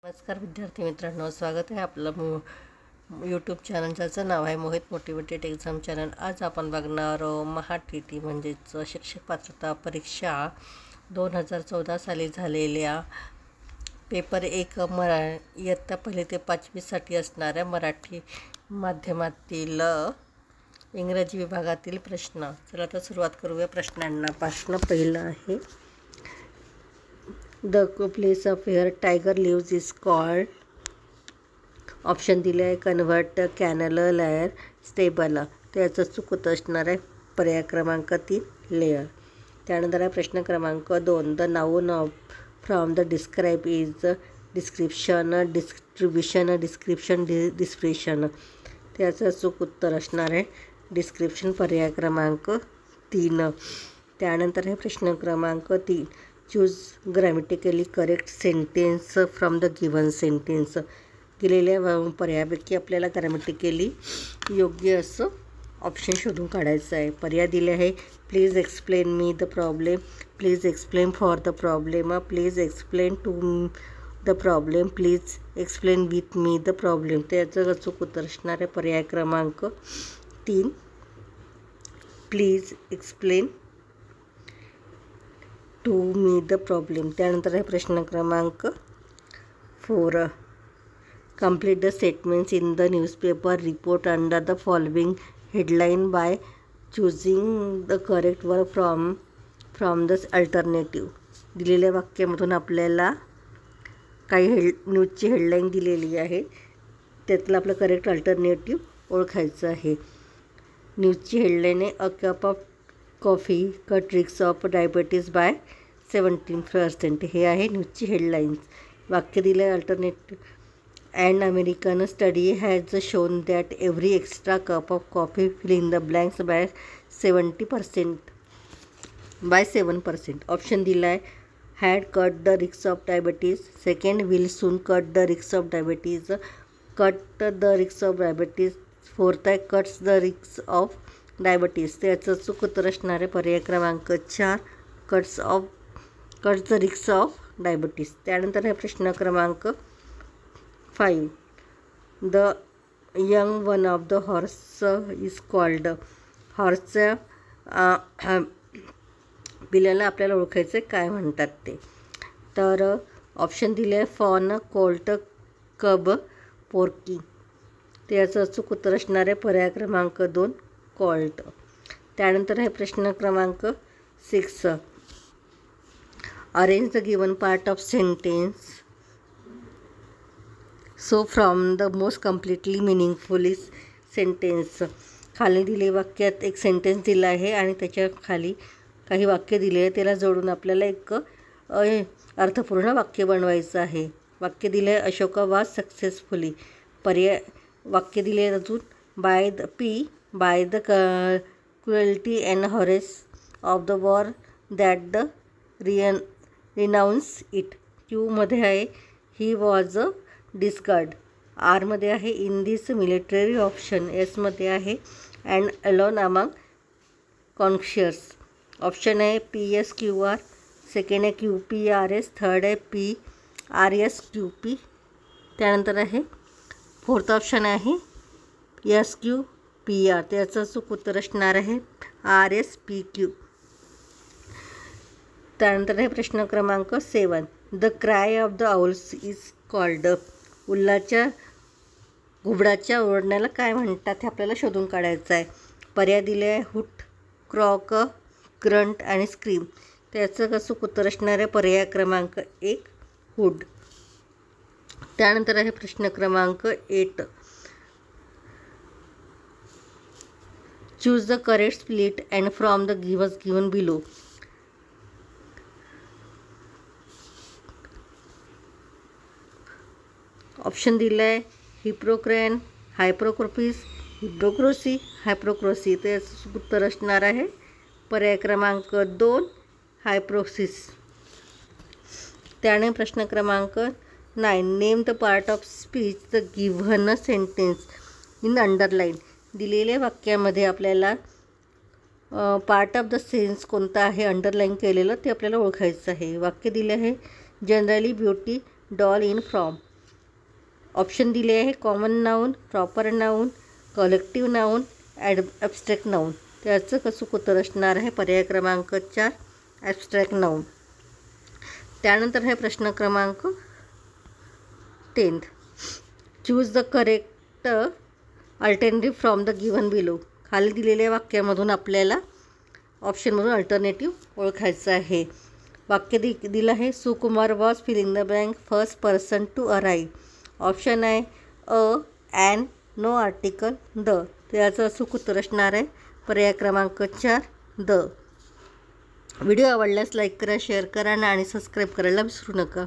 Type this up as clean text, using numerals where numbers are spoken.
नमस्कार विद्यार्थी मित्रांनो, स्वागत आहे आपलं यूट्यूब चॅनल ज्याचं नाव आहे मोहित मोटिवेटेड एक्झाम चॅनल। आज आपण बघणार महा-टी-टी म्हणजेच शिक्षक पात्रता परीक्षा 2014 साली झालेल्या पेपर 1 इयत्ता 1 ते 5वी साठी असणाऱ्या मराठी माध्यमातील इंग्रजी विभागातील प्रश्न। चला तर सुरुवात करूया प्रश्नांना। प्रश्न पहिला आहे, The place of where tiger lives is called. Option दिले आहे कन्व्हर्ट, कॅनल, लेअर, स्टेबल। त्याचं चूक उत्तर असणार आहे पर्याय क्रमांक 3 लेअर। त्यानंतर आहे प्रश्न क्रमांक 2, the noun from the describe is description, distribution, description, description. त्याचं चूक उत्तर असणार आहे डिस्क्रिप्शन, पर्याय क्रमांक 3। त्यानंतर आहे प्रश्न क्रमांक 3, choose grammatically correct sentence from the given sentence. दिलेल्या पर्यायापैकी आपल्याला ग्रॅमॅटिकली योग्य असं ऑप्शन शोधून काढायचं आहे। पर्याय दिले आहे, please explain me the problem, please explain for the problem, please explain to the problem, please explain with me the problem. त्याचं अचूक उत्तर असणार आहे पर्याय क्रमांक 3 please explain to me the problem. त्यानंतर आहे प्रश्न क्रमांक 4, complete the statements in the newspaper report under the following headline by choosing the correct word from the alternative. दिलेल्या वाक्यामधून आपल्याला काही न्यूजची हेडलाईन दिलेली आहे, त्यातलं आपलं करेक्ट अल्टरनेटिव्ह ओळखायचं आहे। न्यूजची हेडलाईन आहे, a cup of coffee cut risk of diabetes by 17%। हे आहे न्यूजची हेडलाईन्स। वाक्य दिलं आहे alternative, and American study has shown that every extra cup of coffee fill in the blanks by 7%। Option दिला आहे, had cut the risk of diabetes, second will soon cut the risk of diabetes, cut the risk of diabetes, fourth आहे cuts the risk of diabetes. त्याचं चूक उत्तर असणार आहे पर्याय क्रमांक 4 cuts the risk of diabetes. त्यानंतर आहे प्रश्न क्रमांक 5, the young one of the horse is called. हॉर्सच्या पिल्याला आपल्याला ओळखायचं काय म्हणतात ते। तर ऑप्शन दिले आहे, फॉन, कोल्ट, कब, पोर्की। त्याचं अचूक उत्तर असणार आहे पर्याय क्रमांक 2 कॉल्ट। त्यानंतर आहे प्रश्न क्रमांक 6, arrange the given part of sentence so from the most completely meaningfully sentence. खाली दिले वाक्यात एक सेंटेन्स दिला आहे आणि त्याच्या खाली काही वाक्य दिले आहे, त्याला जोडून आपल्याला एक अर्थपूर्ण वाक्य बनवायचं आहे। वाक्य दिले आहे, अशोका वॉज सक्सेसफुली। पर्याय वाक्य दिले आहे अजून, by the cruelty and horrors of the war that the renounce it. क्यूमध्ये आहे, ही वॉज अ डिस्कार्ड। आरमध्ये आहे, इन दिस मिलिटरी ऑप्शन। एसमध्ये आहे, and alone among conscious. Option आहे PSQR, सेकंड आहे QPRS, थर्ड आहे PRSQP। त्यानंतर आहे फोर्थ ऑप्शन आहे SQPR। त्याचं चूक उत्तर असणार आहे RSPQ। त्यानंतर आहे प्रश्न क्रमांक 7, the cry of the owls is called. घुबडाच्या ओरडण्याला काय म्हणतात हे आपल्याला शोधून काढायचं आहे। पर्याय दिले आहे, हुट, क्रॉक, ग्रंट आणि स्क्रीम। त्याचं चूक उत्तर असणार आहे पर्याय क्रमांक 1 हुड। त्यानंतर आहे प्रश्न क्रमांक 8, choose the correct split and from the given below. Option दिलं आहे, हिप्रोक्रॅन, हायप्रोक्रोपिस, हिप्रोक्रोसी, हायप्रोक्रोसी। त्याचं उत्तर असणार आहे पर्याय क्रमांक 2 हायप्रोसिस। त्याने प्रश्न क्रमांक 9, name the part of speech the given sentence in underline. दिलेल्या वाक्यामध्ये आपल्याला पार्ट ऑफ द सेन्स कोणता आहे अंडरलाईन केलेलं ते आपल्याला ओळखायचं आहे। वाक्य दिले आहे, generally beauty doll in from. Option दिले आहे common noun, proper noun, collective noun, abstract noun. त्याचं अचूक उत्तर असणार आहे पर्याय क्रमांक 4 ॲब्स्ट्रॅक्ट नाऊन. त्यानंतर आहे प्रश्न क्रमांक 10. Choose the correct alternative from the given below. खाली दिलेल्या वाक्यामधून आपल्याला ऑप्शनमधून अल्टरनेटिव्ह ओळखायचं आहे. वाक्य दिलं आहे Sukumar was filling the blank first person to arrive. Option आहे a, an, no article, the. त्याचं अचूक उत्तर असणार आहे पर्याय क्रमांक 4 द. व्हिडिओ आवडल्यास लाईक करा, शेअर करा आणि सबस्क्राईब करायला विसरू नका.